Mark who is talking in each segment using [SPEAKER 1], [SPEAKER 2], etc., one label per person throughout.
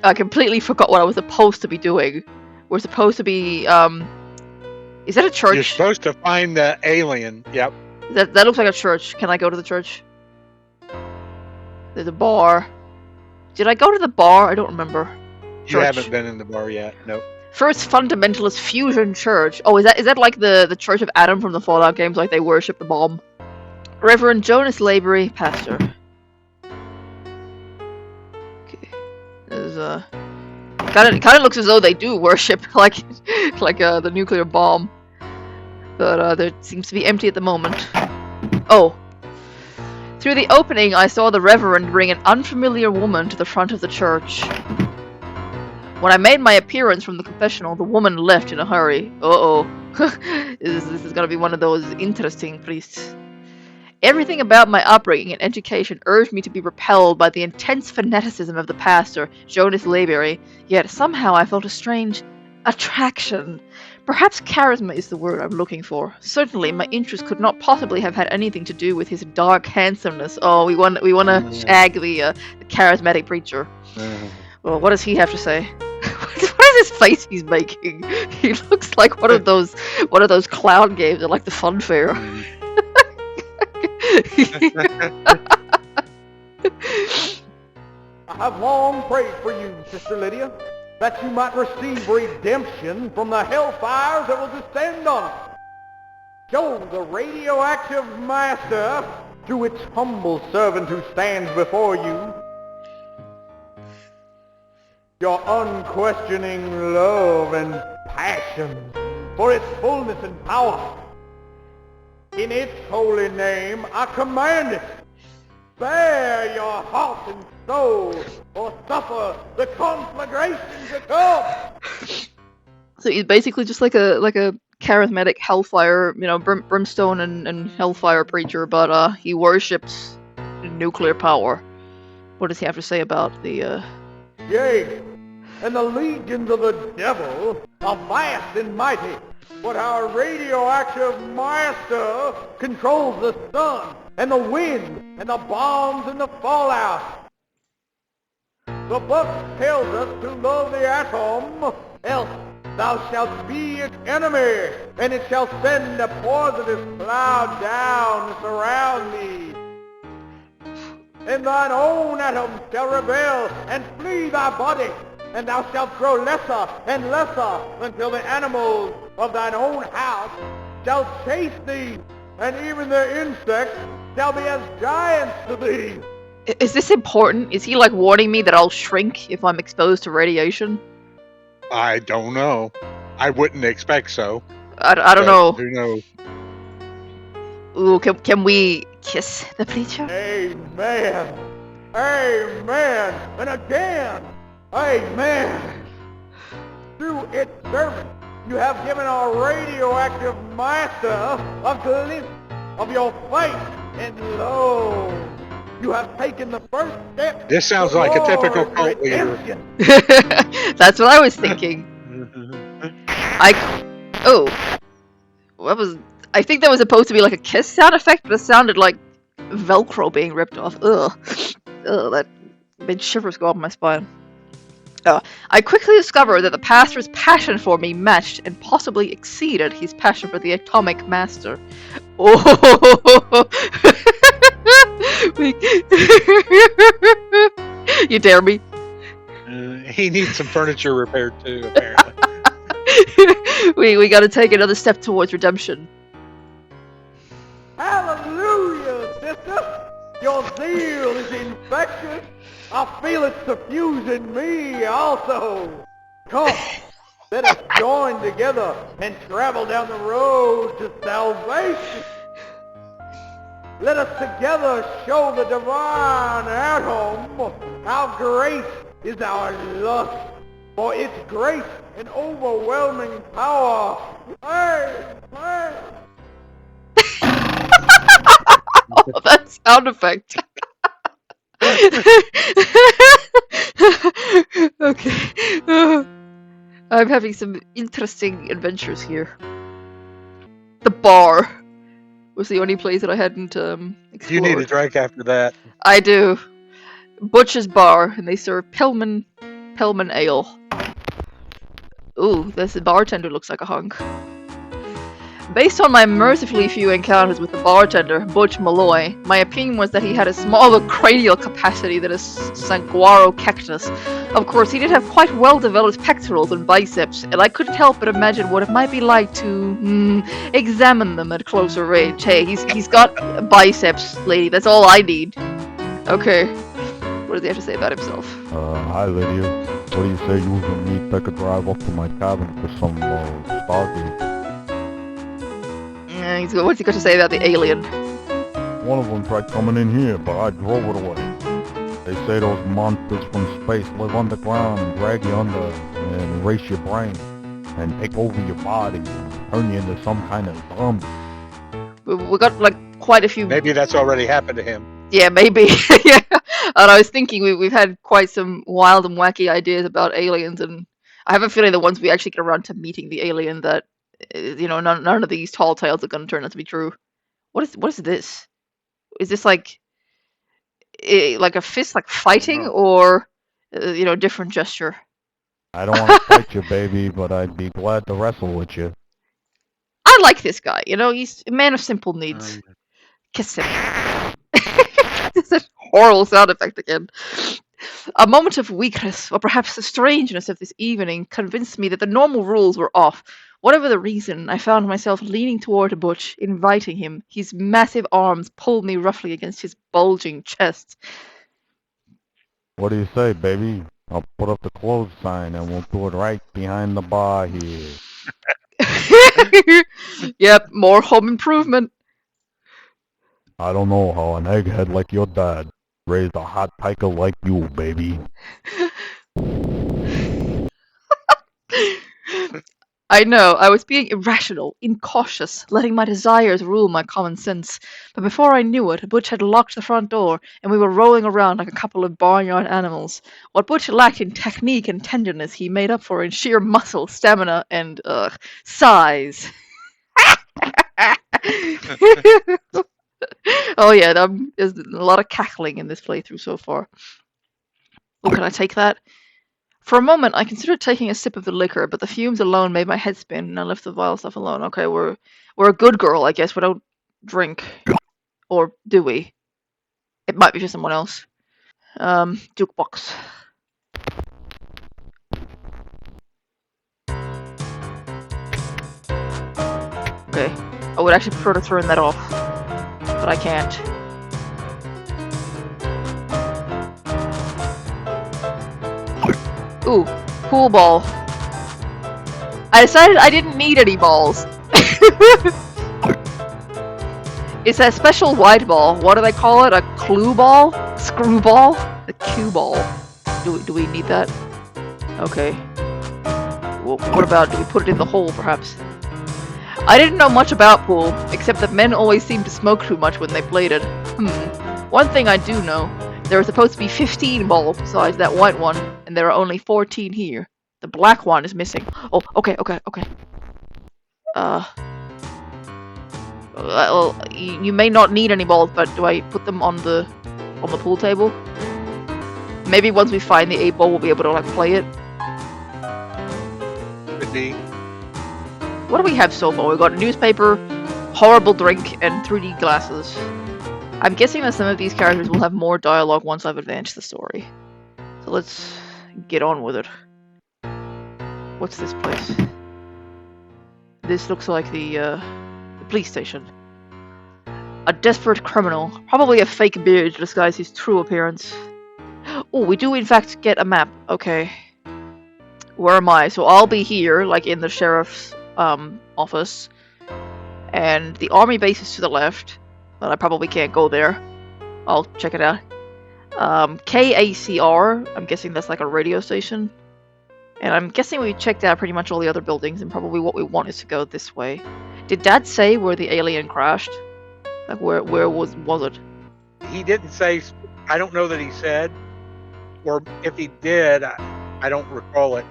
[SPEAKER 1] I completely forgot what I was supposed to be doing. We're supposed to be, is that a church?
[SPEAKER 2] You're supposed to find the alien. Yep.
[SPEAKER 1] That looks like a church. Can I go to the church? There's a bar. Did I go to the bar? I don't remember.
[SPEAKER 2] You haven't been in the bar yet. Nope.
[SPEAKER 1] First Fundamentalist Fusion Church. Oh, is that like the Church of Adam from the Fallout games? Like they worship the bomb. Reverend Jonas Lavery, pastor. Okay. There's kind of looks as though they do worship like the nuclear bomb, but there seems to be empty at the moment. Oh. Through the opening, I saw the Reverend bring an unfamiliar woman to the front of the church. When I made my appearance from the confessional, the woman left in a hurry. Uh-oh. This is gonna be one of those interesting priests. Everything about my upbringing and education urged me to be repelled by the intense fanaticism of the pastor, Jonas Lavery, yet somehow I felt a strange attraction. Perhaps charisma is the word I'm looking for. Certainly, my interest could not possibly have had anything to do with his dark handsomeness. Oh, we want to shag the charismatic preacher. Well, what does he have to say? What is this face he's making? He looks like one of those clown games at like the fun fair.
[SPEAKER 3] I have long prayed for you, Sister Lydia, that you might receive redemption from the hellfires that will descend on us. Show the radioactive master to its humble servant who stands before you your unquestioning love and passion for its fullness and power. In its holy name, I command it. Spare your heart and soul, or suffer the conflagration to come.
[SPEAKER 1] So he's basically just like a charismatic hellfire, brimstone and hellfire preacher, but he worships nuclear power. What does he have to say about the?
[SPEAKER 3] Yea, and the legions of the devil are vast and mighty, but our radioactive master controls the sun and the wind and the bombs and the fallout. The book tells us to love the atom, else thou shalt be its enemy, and it shall send a poisonous cloud down to surround thee. And thine own atom shall rebel and flee thy body, and thou shalt grow lesser and lesser until the animals of thine own house shall chase thee, and even the insects shall be as giants to thee.
[SPEAKER 1] Is this important? Is he like warning me that I'll shrink if I'm exposed to radiation?
[SPEAKER 2] I don't know. I wouldn't expect so.
[SPEAKER 1] I don't know.
[SPEAKER 2] Who knows?
[SPEAKER 1] Ooh, can we kiss the preacher?
[SPEAKER 3] Amen. Amen. And again. Amen. Through its servant, you have given our radioactive master a glimpse of your faith, and lo, you have taken the first step.
[SPEAKER 2] This sounds like a typical cult leader.
[SPEAKER 1] That's what I was thinking. I think that was supposed to be like a kiss sound effect, but it sounded like Velcro being ripped off. Ugh, that made shivers go up my spine. I quickly discovered that the pastor's passion for me matched and possibly exceeded his passion for the atomic master. Oh! You dare me?
[SPEAKER 2] He needs some furniture repaired too, apparently.
[SPEAKER 1] we gotta take another step towards redemption.
[SPEAKER 3] Hallelujah, sister! Your zeal is infectious. I feel it suffusing me also. Come, let us join together and travel down the road to salvation. Let us together show the divine atom how great is our lust for its great and overwhelming power. Amen.
[SPEAKER 1] Oh, that sound effect. Okay. I'm having some interesting adventures here. The bar was the only place that I hadn't explored.
[SPEAKER 2] You need a drink after that.
[SPEAKER 1] I do. Butcher's Bar, and they serve Pillman Pellman Ale. Ooh, this bartender looks like a hunk. Based on my mercifully few encounters with the bartender, Butch Malloy, my opinion was that he had a smaller cranial capacity than a saguaro cactus. Of course, he did have quite well-developed pectorals and biceps, and I couldn't help but imagine what it might be like to examine them at closer range. Hey, he's got biceps, lady. That's all I need. Okay. What does he have to say about himself?
[SPEAKER 4] Hi Lydia. What do you say you and me take a drive up to my cabin for some Stargate?
[SPEAKER 1] What's he got to say about the alien?
[SPEAKER 4] One of them tried coming in here, but I drove it away. They say those monsters from space live underground and drag you under and erase your brain and take over your body and turn you into some kind of zombie.
[SPEAKER 1] We got like quite a few.
[SPEAKER 2] Maybe that's already happened to him.
[SPEAKER 1] Yeah, maybe. Yeah. And I was thinking we've had quite some wild and wacky ideas about aliens, and I have a feeling the ones we actually get around to meeting the alien that, none of these tall tales are going to turn out to be true. What is this? Is this like a fist, like fighting, or different gesture?
[SPEAKER 4] I don't want to fight you, baby, but I'd be glad to wrestle with you.
[SPEAKER 1] I like this guy. He's a man of simple needs. Kiss him. It's a horrible sound effect again. A moment of weakness, or perhaps the strangeness of this evening, convinced me that the normal rules were off. Whatever the reason, I found myself leaning toward Butch, inviting him. His massive arms pulled me roughly against his bulging chest.
[SPEAKER 4] What do you say, baby? I'll put up the clothes sign and we'll do it right behind the bar here.
[SPEAKER 1] Yep, more home improvement.
[SPEAKER 4] I don't know how an egghead like your dad raised a hot piker like you, baby.
[SPEAKER 1] I know, I was being irrational, incautious, letting my desires rule my common sense. But before I knew it, Butch had locked the front door, and we were rolling around like a couple of barnyard animals. What Butch lacked in technique and tenderness, he made up for in sheer muscle, stamina, and, size. Oh yeah, there's a lot of cackling in this playthrough so far. Oh, can I take that? For a moment, I considered taking a sip of the liquor, but the fumes alone made my head spin, and I left the vile stuff alone. Okay, we're a good girl, I guess. We don't drink. Or do we? It might be for someone else. Jukebox. Okay. I would actually prefer to turn that off, but I can't. Ooh, pool ball. I decided I didn't need any balls. It's a special white ball. What do they call it? A clue ball? Screw ball? A cue ball. Do we need that? Okay. Well, what about, do we put it in the hole, perhaps? I didn't know much about pool, except that men always seemed to smoke too much when they played it. One thing I do know. There are supposed to be 15 balls besides that white one, and there are only 14 here. The black one is missing. Oh, okay. Well, you may not need any balls, but do I put them on the pool table? Maybe once we find the 8 ball, we'll be able to like play it.
[SPEAKER 2] Could be.
[SPEAKER 1] What do we have so far? We've got a newspaper, horrible drink, and 3D glasses. I'm guessing that some of these characters will have more dialogue once I've advanced the story. So let's get on with it. What's this place? This looks like the police station. A desperate criminal, probably a fake beard to disguise his true appearance. Oh, we do in fact get a map. Okay. Where am I? So I'll be here, like in the sheriff's office. And the army base is to the left. But I probably can't go there. I'll check it out. KACR, I'm guessing that's like a radio station. And I'm guessing we checked out pretty much all the other buildings, and probably what we want is to go this way. Did Dad say where the alien crashed? Like where was it?
[SPEAKER 2] He didn't say. I don't know that he said, or if he did, I don't recall it.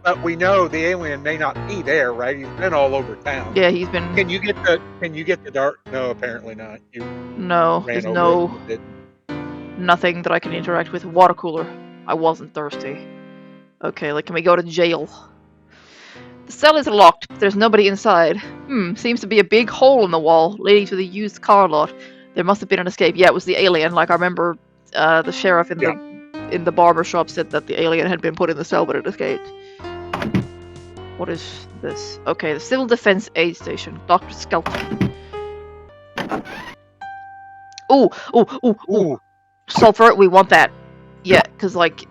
[SPEAKER 2] But we know the alien may not be there, right? He's been all over town.
[SPEAKER 1] Yeah, he's been.
[SPEAKER 2] Can you get the dart? No, apparently not. You
[SPEAKER 1] no,
[SPEAKER 2] ran
[SPEAKER 1] there's
[SPEAKER 2] over
[SPEAKER 1] no
[SPEAKER 2] it and didn't.
[SPEAKER 1] nothing that I can interact with. Water cooler. I wasn't thirsty. Okay, like, can we go to jail? The cell is locked, but there's nobody inside. Seems to be a big hole in the wall, leading to the used car lot. There must have been an escape. Yeah, it was the alien. Like, I remember the sheriff in the barber shop said that the alien had been put in the cell, but it escaped. What is this? Okay, the Civil Defense Aid Station. Dr. Skelton. Ooh. Sulfur, we want that. Yeah, because, like,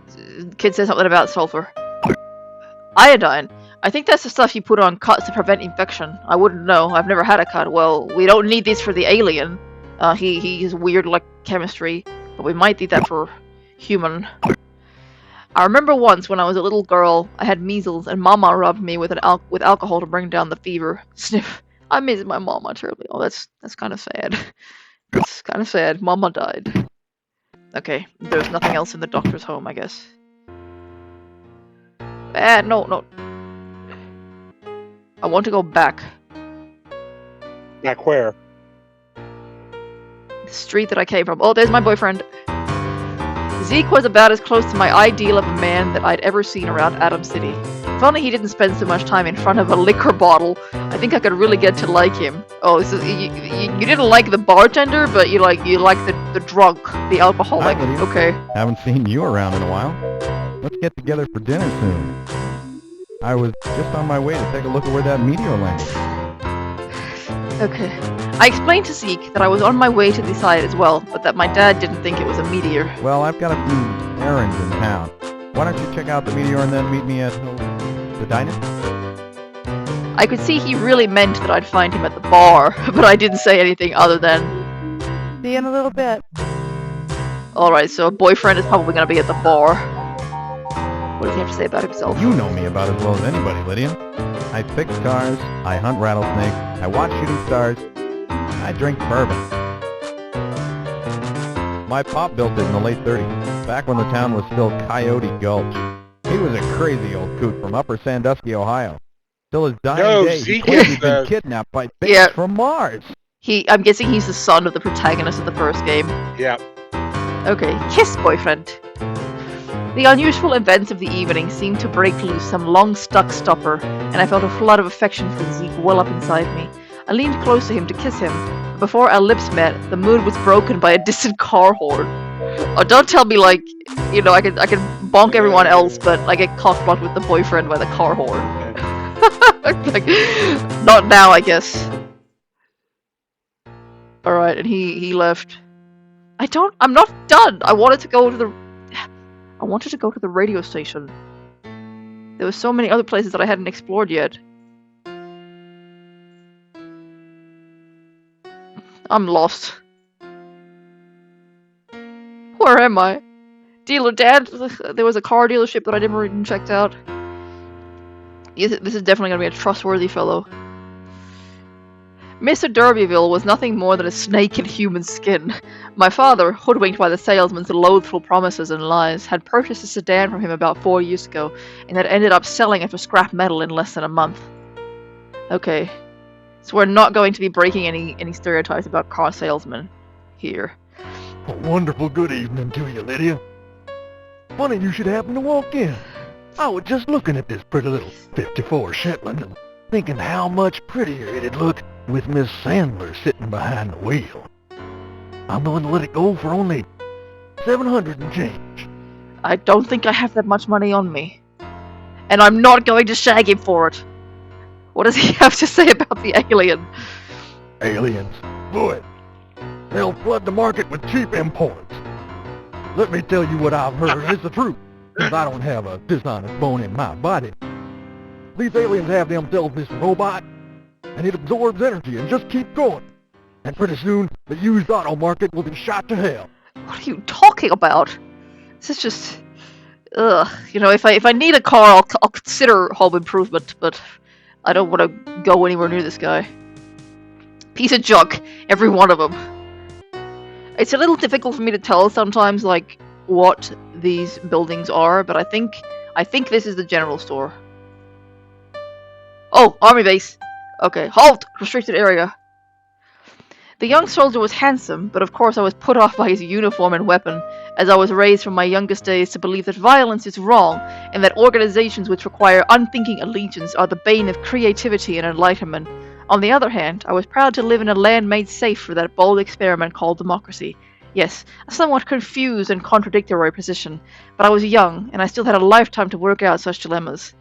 [SPEAKER 1] kid said something about sulfur. Iodine. I think that's the stuff you put on cuts to prevent infection. I wouldn't know. I've never had a cut. Well, we don't need this for the alien. He is weird like chemistry, but we might need that for human. I remember once when I was a little girl, I had measles, and Mama rubbed me with alcohol to bring down the fever. Sniff. I miss my Mama terribly. Oh, that's kind of sad. That's kind of sad. Mama died. Okay, there's nothing else in the doctor's home, I guess. No. I want to go back.
[SPEAKER 2] Back where?
[SPEAKER 1] The street that I came from. Oh, there's my boyfriend. Zeke was about as close to my ideal of a man that I'd ever seen around Atom City. If only he didn't spend so much time in front of a liquor bottle, I think I could really get to like him. Oh, so you didn't like the bartender, but you like the drunk, the alcoholic.
[SPEAKER 4] Hi, Lydia.
[SPEAKER 1] Okay.
[SPEAKER 4] Haven't seen you around in a while. Let's get together for dinner soon. I was just on my way to take a look at where that meteor landed.
[SPEAKER 1] Okay. I explained to Zeke that I was on my way to the site as well, but that my dad didn't think it was a meteor.
[SPEAKER 4] Well, I've got a few errands in town. Why don't you check out the meteor and then meet me at the diner?
[SPEAKER 1] I could see he really meant that I'd find him at the bar, but I didn't say anything other than...
[SPEAKER 5] See you in a little bit.
[SPEAKER 1] Alright, so a boyfriend is probably going to be at the bar. What does he have to say about himself?
[SPEAKER 4] You know me about as well as anybody, Lydia. I fix cars, I hunt rattlesnakes, I watch shooting stars, I drink bourbon. My pop built it in the late 30s, back when the town was still Coyote Gulch. He was a crazy old coot from Upper Sandusky, Ohio. Till his dying day, he claimed he'd been kidnapped by things from Mars.
[SPEAKER 1] I'm guessing he's the son of the protagonist of the first game.
[SPEAKER 2] Yeah.
[SPEAKER 1] Okay, kiss boyfriend. The unusual events of the evening seemed to break loose some long-stuck stopper, and I felt a flood of affection for Zeke well up inside me. I leaned close to him to kiss him, but before our lips met, the mood was broken by a distant car horn. Oh, don't tell me, like, you know, I can bonk everyone else, but I get cock-blocked with the boyfriend by the car horn. Like, not now, I guess. Alright, and he left. I'm not done! I wanted to go to the radio station. There were so many other places that I hadn't explored yet. I'm lost. Where am I? Dealer Dad? There was a car dealership that I never even checked out. This is definitely going to be a trustworthy fellow. Mr. Derbyville was nothing more than a snake in human skin. My father, hoodwinked by the salesman's loathful promises and lies, had purchased a sedan from him about 4 years ago, and had ended up selling it for scrap metal in less than a month. Okay. So we're not going to be breaking any stereotypes about car salesmen here.
[SPEAKER 3] A wonderful good evening to you, Lydia. Funny you should happen to walk in. I was just looking at this pretty little 54 Shetland and thinking how much prettier it'd look with Miss Sandler sitting behind the wheel. I'm willing to let it go for only 700 and change.
[SPEAKER 1] I don't think I have that much money on me. And I'm not going to shag him for it. What does he have to say about the alien?
[SPEAKER 3] Aliens? Boy, they'll flood the market with cheap imports. Let me tell you what I've heard is the truth, since I don't have a dishonest bone in my body. These aliens have themselves this robot, and it absorbs energy and just keeps going. And pretty soon, the used auto market will be shot to hell.
[SPEAKER 1] What are you talking about? This is just... Ugh. You know, if I need a car, I'll consider home improvement, but I don't want to go anywhere near this guy. Piece of junk, every one of them. It's a little difficult for me to tell sometimes, like, what these buildings are, but I think this is the general store. Oh, army base. Okay, halt! Restricted area. The young soldier was handsome, but of course I was put off by his uniform and weapon, as I was raised from my youngest days to believe that violence is wrong, and that organizations which require unthinking allegiance are the bane of creativity and enlightenment. On the other hand, I was proud to live in a land made safe for that bold experiment called democracy. Yes, a somewhat confused and contradictory position, but I was young, and I still had a lifetime to work out such dilemmas.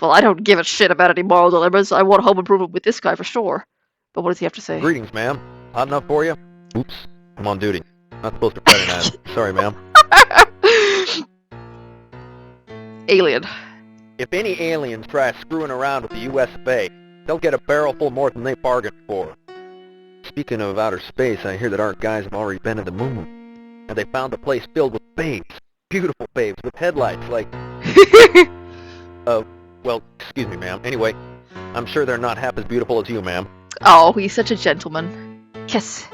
[SPEAKER 1] Well, I don't give a shit about any moral dilemmas. I want home improvement with this guy for sure. But what does he have to say?
[SPEAKER 5] Greetings, ma'am. Hot enough for you? Oops, I'm on duty. Not supposed to Friday night. Sorry, ma'am.
[SPEAKER 1] Alien.
[SPEAKER 5] If any aliens try screwing around with the U.S. of A., they'll get a barrel full more than they bargained for. Speaking of outer space, I hear that our guys have already been to the moon. And they found a place filled with babes. Beautiful babes with headlights like... well, excuse me, ma'am. Anyway, I'm sure they're not half as beautiful as you, ma'am.
[SPEAKER 1] Oh, he's such a gentleman. Kiss.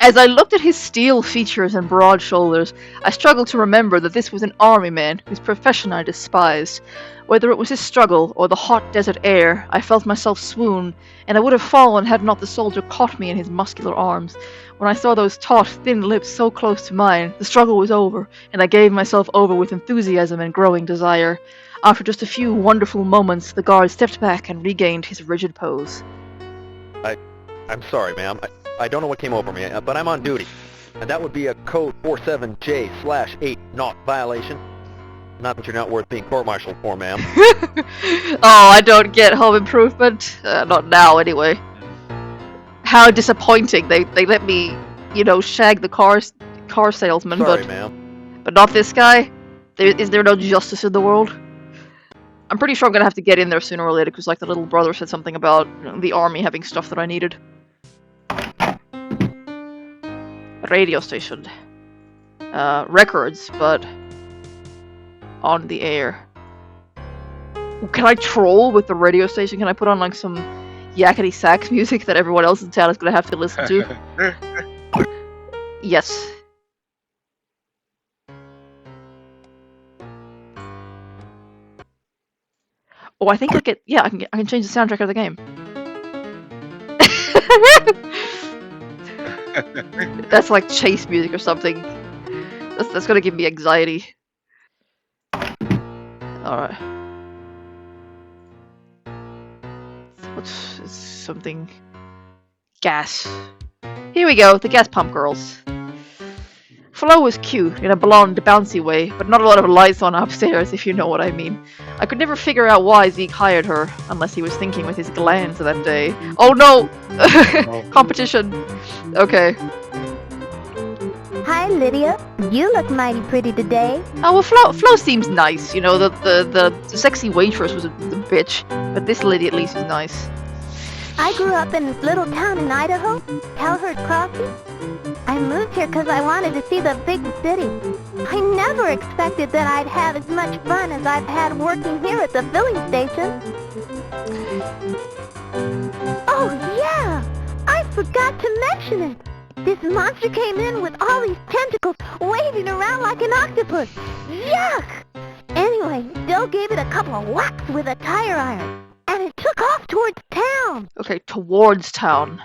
[SPEAKER 1] As I looked at his steel features and broad shoulders, I struggled to remember that this was an army man whose profession I despised. Whether it was his struggle or the hot desert air, I felt myself swoon, and I would have fallen had not the soldier caught me in his muscular arms. When I saw those taut, thin lips so close to mine, the struggle was over, and I gave myself over with enthusiasm and growing desire. After just a few wonderful moments, the guard stepped back and regained his rigid pose.
[SPEAKER 5] I'm sorry, ma'am. I don't know what came over me, but I'm on duty. And that would be a code 47J/8 not violation. Not that you're not worth being court-martialed for, ma'am.
[SPEAKER 1] Oh, I don't get home improvement. Not now, anyway. How disappointing. They let me, shag the car salesman,
[SPEAKER 5] Sorry, ma'am.
[SPEAKER 1] But not this guy? Is there no justice in the world? I'm pretty sure I'm gonna have to get in there sooner or later, because the little brother said something about the army having stuff that I needed. Radio station. Records, but on the air. Can I troll with the radio station? Can I put on some yakety sax music that everyone else in town is gonna have to listen to? Yes. Oh, I think I can change the soundtrack of the game. That's like chase music or something. That's gonna give me anxiety. Alright. What's something? Gas. Here we go, the gas pump girls. Flo was cute in a blonde, bouncy way, but not a lot of lights on upstairs, if you know what I mean. I could never figure out why Zeke hired her, unless he was thinking with his glands that day. Oh no! Competition. Okay.
[SPEAKER 6] Hi, Lydia. You look mighty pretty today.
[SPEAKER 1] Oh, well, Flo seems nice. The sexy waitress was the bitch, but this lady at least is nice.
[SPEAKER 6] I grew up in this little town in Idaho, Calvert Crossing. I moved here because I wanted to see the big city. I never expected that I'd have as much fun as I've had working here at the filling station. Oh yeah! I forgot to mention it! This monster came in with all these tentacles waving around like an octopus. Yuck! Anyway, Bill gave it a couple of whacks with a tire iron, and it took off towards town.
[SPEAKER 1] Okay, towards town.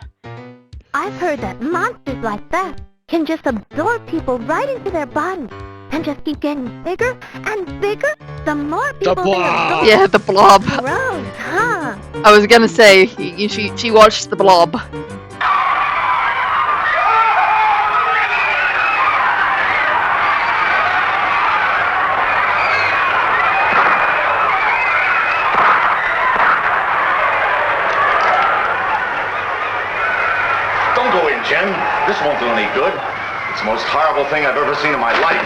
[SPEAKER 6] I've heard that monsters like that can just absorb people right into their bodies and just keep getting bigger and bigger the more people they absorb.
[SPEAKER 1] Yeah, the blob.
[SPEAKER 6] Gross, huh?
[SPEAKER 1] I was gonna say, she watched the blob.
[SPEAKER 7] Jen, this won't do any good. It's the most horrible thing I've ever seen in my life.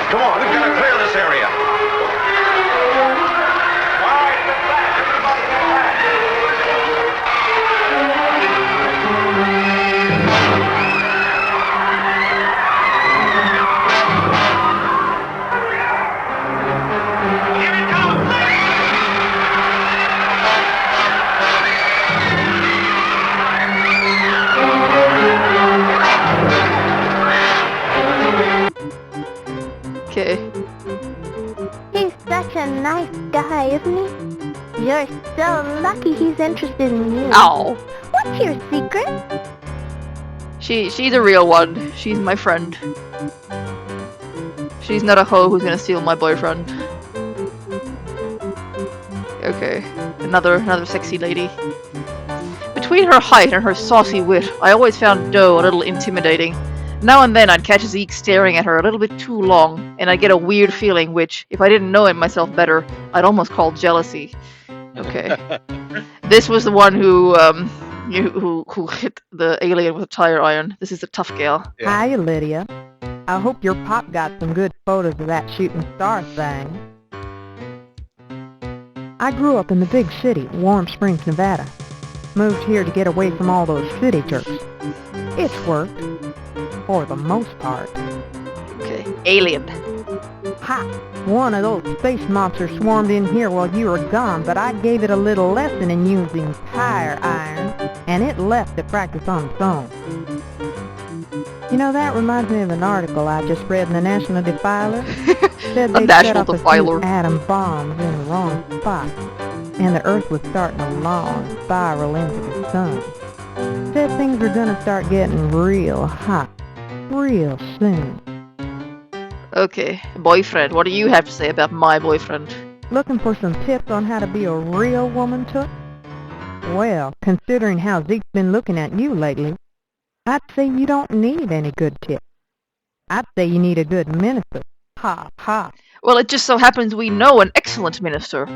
[SPEAKER 7] Come on, we've got to clear this area. All right, get back. Everybody get back. Here it comes.
[SPEAKER 1] Okay.
[SPEAKER 6] He's such a nice guy, isn't he? You're so lucky he's interested in you.
[SPEAKER 1] Ow.
[SPEAKER 6] What's your secret?
[SPEAKER 1] She's a real one. She's my friend. She's not a hoe who's gonna steal my boyfriend. Okay, another sexy lady. Between her height and her saucy wit, I always found Doe a little intimidating. Now and then I'd catch Zeke staring at her a little bit too long, and I'd get a weird feeling which, if I didn't know it myself better, I'd almost call jealousy. Okay. This was the one who hit the alien with a tire iron. This is a tough gal.
[SPEAKER 2] Yeah.
[SPEAKER 8] Hiya, Lydia. I hope your pop got some good photos of that shooting star thing. I grew up in the big city, Warm Springs, Nevada. Moved here to get away from all those city jerks. It's worked. For the most part.
[SPEAKER 1] Okay. Alien.
[SPEAKER 8] Ha! One of those space monsters swarmed in here while you were gone, but I gave it a little lesson in using tire iron, and it left to practice on its own. You know, that reminds me of an article I just read in the National Defiler. Said
[SPEAKER 1] A
[SPEAKER 8] they set
[SPEAKER 1] National
[SPEAKER 8] up a
[SPEAKER 1] Defiler.
[SPEAKER 8] few atom bombs in the wrong spot, and the Earth was starting a long spiral into the sun. Said things were gonna start getting real hot, real soon.
[SPEAKER 1] Okay. Boyfriend. What do you have to say about my boyfriend?
[SPEAKER 8] Looking for some tips on how to be a real woman, Took? Well, considering how Zeke's been looking at you lately, I'd say you don't need any good tips. I'd say you need a good minister. Ha, ha.
[SPEAKER 1] Well, it just so happens we know an excellent minister.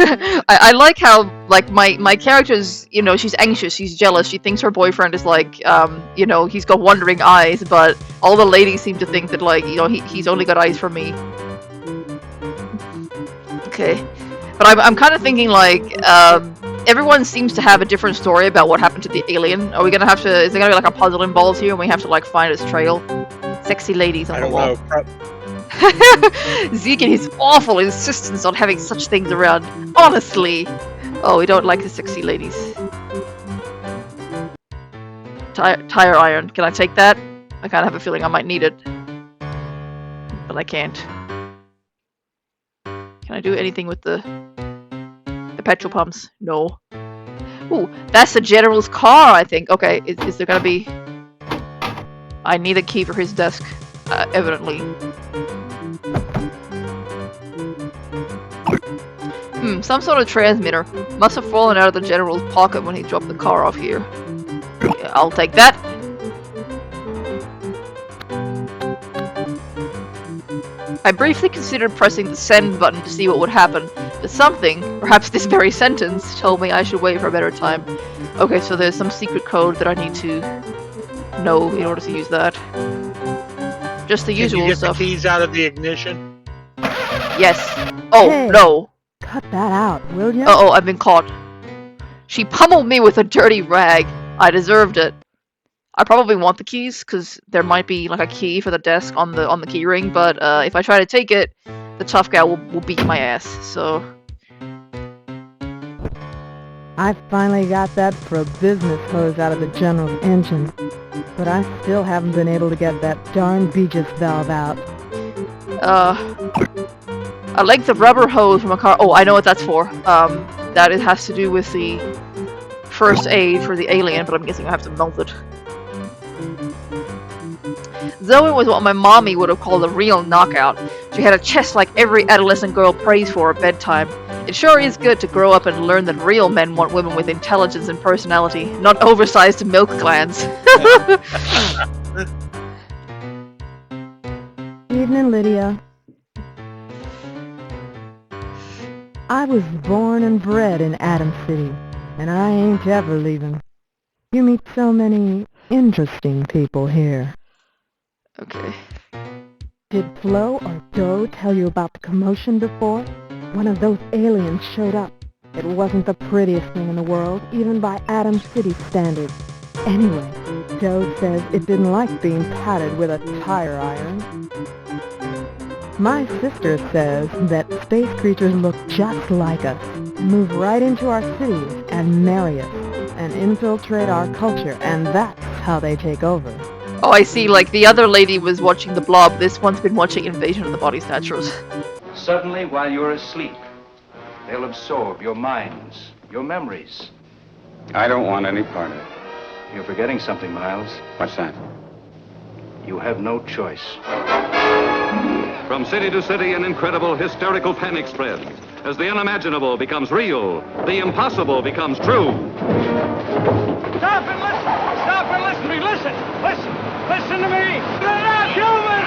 [SPEAKER 1] I like how, like, my character's, you know, she's anxious, she's jealous, she thinks her boyfriend is like, you know, he's got wandering eyes, but all the ladies seem to think that, like, you know, he's only got eyes for me. Okay. But I'm kind of thinking, like, everyone seems to have a different story about what happened to the alien. Are we gonna have to, is there gonna be like a puzzle involved here and we have to, like, find his trail? Sexy ladies on
[SPEAKER 2] I
[SPEAKER 1] the
[SPEAKER 2] don't
[SPEAKER 1] wall.
[SPEAKER 2] know.
[SPEAKER 1] Zeke and his awful insistence on having such things around. Honestly. Oh, we don't like the sexy ladies. Tire iron. Can I take that? I kind of have a feeling I might need it. But I can't. Can I do anything with the petrol pumps? No. Ooh, that's the general's car, I think. Okay, is there gonna be... I need a key for his desk, evidently. Some sort of transmitter. Must have fallen out of the general's pocket when he dropped the car off here. Yeah, I'll take that. I briefly considered pressing the send button to see what would happen, but something, perhaps this very sentence, told me I should wait for a better time. Okay, so there's some secret code that I need to know in order to use that. Just the usual
[SPEAKER 2] Can you get
[SPEAKER 1] stuff.
[SPEAKER 2] the keys out of the ignition?
[SPEAKER 1] Yes. Oh,
[SPEAKER 8] Hey.
[SPEAKER 1] no.
[SPEAKER 8] Cut that out, will ya?
[SPEAKER 1] Uh-oh, I've been caught. She pummeled me with a dirty rag. I deserved it. I probably want the keys, because there might be like a key for the desk on the key ring, but if I try to take it, the tough guy will beat my ass, so...
[SPEAKER 8] I finally got that pro-business hose out of the General's engine, but I still haven't been able to get that darn Beegis valve out.
[SPEAKER 1] A length of rubber hose from a car... Oh, I know what that's for. That it has to do with the first aid for the alien, but I'm guessing I have to melt it. Zoe was what my mommy would have called a real knockout. She had a chest like every adolescent girl prays for at bedtime. It sure is good to grow up and learn that real men want women with intelligence and personality, not oversized milk glands.
[SPEAKER 8] Evening, Lydia. I was born and bred in Atom City, and I ain't ever leaving. You meet so many interesting people here.
[SPEAKER 1] Okay.
[SPEAKER 8] Did Flo or Doe tell you about the commotion before? One of those aliens showed up. It wasn't the prettiest thing in the world, even by Atom City standards. Anyway, Doe says it didn't like being patted with a tire iron. My sister says that space creatures look just like us, move right into our cities and marry us, and infiltrate our culture, and that's how they take over.
[SPEAKER 1] Oh, I see. Like, the other lady was watching The Blob. This one's been watching Invasion of the Body Snatchers.
[SPEAKER 9] Suddenly, while you're asleep, they'll absorb your minds, your memories.
[SPEAKER 10] I don't want any part of it.
[SPEAKER 9] You're forgetting something, Miles.
[SPEAKER 10] What's that?
[SPEAKER 9] You have no choice.
[SPEAKER 11] From city to city, an incredible hysterical panic spreads. As the unimaginable becomes real, the impossible becomes true.
[SPEAKER 3] Stop and listen! Stop and listen to me! Listen! Listen! Listen to me! They're not human!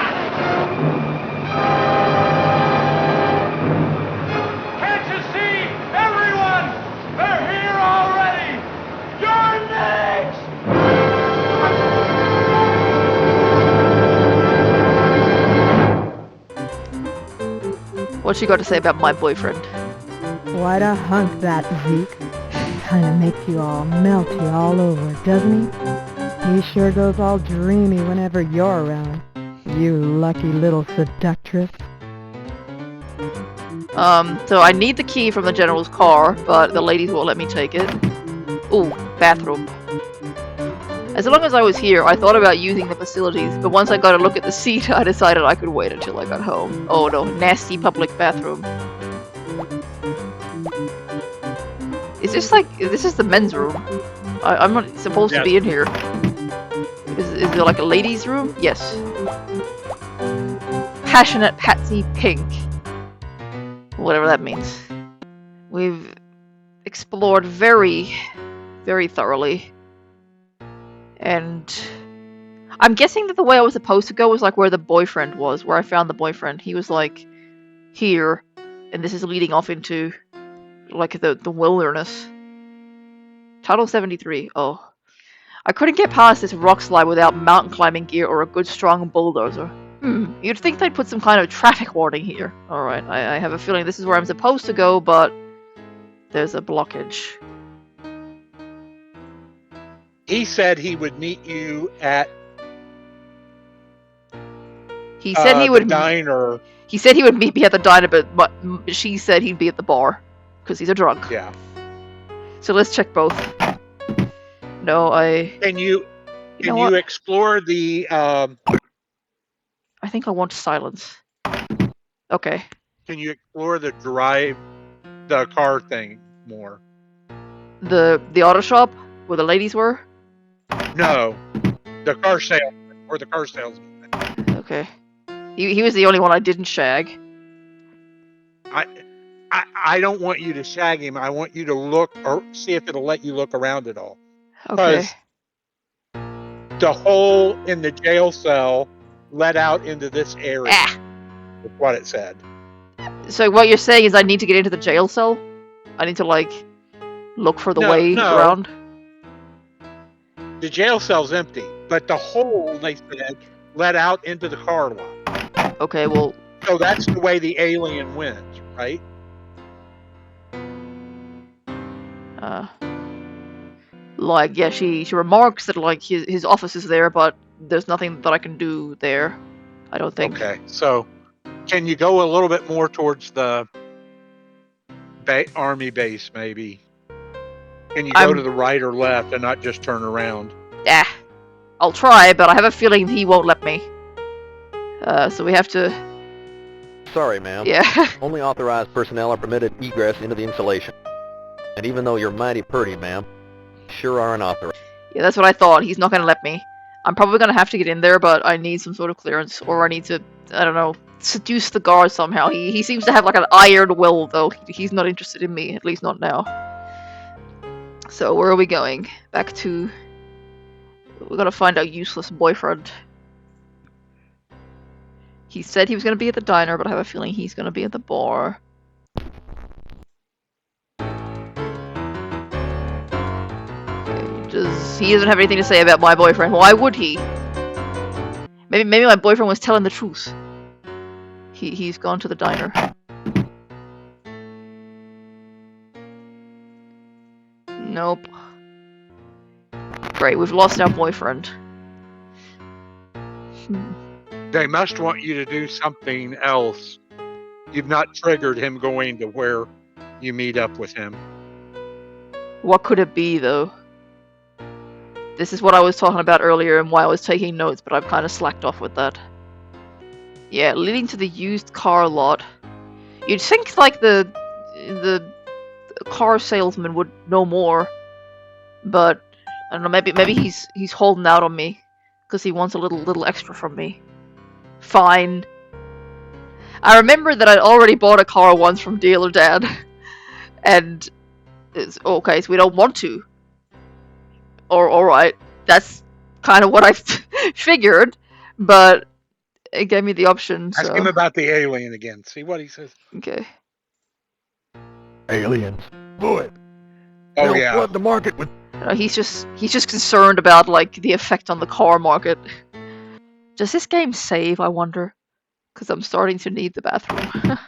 [SPEAKER 3] Can't you see? Everyone! They're here already! You're next!
[SPEAKER 1] What you got to say about my boyfriend?
[SPEAKER 8] Quite a hunk, that Zeke. Kinda makes you all melty all over, doesn't he? He sure goes all dreamy whenever you're around. You lucky little seductress.
[SPEAKER 1] So I need the key from the general's car, but the ladies won't let me take it. Ooh, bathroom. As long as I was here, I thought about using the facilities, but once I got a look at the seat, I decided I could wait until I got home. Oh no, nasty public bathroom. Is this the men's room? I'm not supposed to be in here. Is there like a ladies' room? Yes. Passionate Patsy Pink. Whatever that means. We've explored very, very thoroughly. And I'm guessing that the way I was supposed to go was like where the boyfriend was, where I found the boyfriend. He was like here, and this is leading off into like the wilderness. Tunnel 73. Oh. I couldn't get past this rock slide without mountain climbing gear or a good strong bulldozer. You'd think they'd put some kind of traffic warning here. Alright, I have a feeling this is where I'm supposed to go, but there's a blockage.
[SPEAKER 2] He said he would meet you at
[SPEAKER 1] He said he
[SPEAKER 2] the
[SPEAKER 1] would
[SPEAKER 2] diner.
[SPEAKER 1] He said he would meet me at the diner, but she said he'd be at the bar because he's a drunk.
[SPEAKER 2] Yeah.
[SPEAKER 1] So let's check both. No,
[SPEAKER 2] Can you
[SPEAKER 1] what?
[SPEAKER 2] explore the
[SPEAKER 1] I think I want silence. Okay.
[SPEAKER 2] Can you explore the car thing more?
[SPEAKER 1] The auto shop where the ladies were?
[SPEAKER 2] No, the car salesman or the car salesman.
[SPEAKER 1] Okay. He was the only one I didn't shag.
[SPEAKER 2] I don't want you to shag him. I want you to look or see if it'll let you look around it all.
[SPEAKER 1] Okay.
[SPEAKER 2] The hole in the jail cell led out into this area. Is what it said.
[SPEAKER 1] So what you're saying is I need to get into the jail cell? I need to like look for the way around?
[SPEAKER 2] The jail cell's empty, but the hole, they said, led out into the car lot.
[SPEAKER 1] Okay, well...
[SPEAKER 2] So that's the way the alien went, right?
[SPEAKER 1] Like, yeah, she remarks that, like, his office is there, but there's nothing that I can do there, I don't think.
[SPEAKER 2] Okay, so can you go a little bit more towards the army base, maybe? Can you go to the right or left and not just turn around?
[SPEAKER 1] Yeah, I'll try, but I have a feeling he won't let me. So we have to...
[SPEAKER 5] Sorry, ma'am.
[SPEAKER 1] Yeah.
[SPEAKER 5] Only authorized personnel are permitted egress into the installation. And even though you're mighty pretty, ma'am, sure are unauthorized.
[SPEAKER 1] Yeah, that's what I thought. He's not gonna let me. I'm probably gonna have to get in there, but I need some sort of clearance, or I need to, I don't know, seduce the guard somehow. He seems to have like an iron will, though. He's not interested in me, at least not now. So where are we going? Back to... We're gonna find our useless boyfriend. He said he was gonna be at the diner, but I have a feeling he's gonna be at the bar. He doesn't have anything to say about my boyfriend. Why would he? Maybe my boyfriend was telling the truth. He's gone to the diner. Nope. Great, we've lost our boyfriend.
[SPEAKER 2] They must want you to do something else. You've not triggered him going to where you meet up with him.
[SPEAKER 1] What could it be, though? This is what I was talking about earlier and why I was taking notes, but I've kind of slacked off with that. Yeah, leading to the used car lot. You'd think, like, the car salesman would know more, but I don't know. Maybe he's holding out on me because he wants a little extra from me. Fine. I remember that I'd already bought a car once from Dealer Dad, and it's okay. So we don't want to. Or alright, that's kind of what I figured, but it gave me the option. So.
[SPEAKER 2] Ask him about the alien again. See what he says.
[SPEAKER 1] Okay.
[SPEAKER 3] Aliens. Boy.
[SPEAKER 2] Oh
[SPEAKER 3] They'll
[SPEAKER 2] yeah.
[SPEAKER 3] flood the market with...
[SPEAKER 1] He's just concerned about like the effect on the car market. Does this game save, I wonder? Because I'm starting to need the bathroom.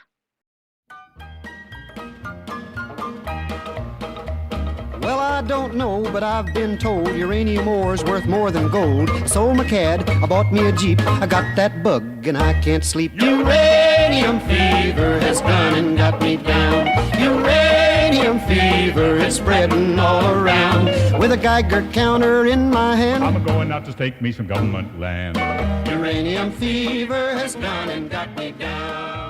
[SPEAKER 10] Well, I don't know, but I've been told uranium ore's worth more than gold. I sold my cad, I bought me a Jeep, I got that bug and I can't sleep. Uranium fever has gone and got me down. Uranium fever is spreading all around. With a Geiger counter in my hand,
[SPEAKER 12] I'm going out to stake me some government land.
[SPEAKER 10] Uranium fever has gone and got me down.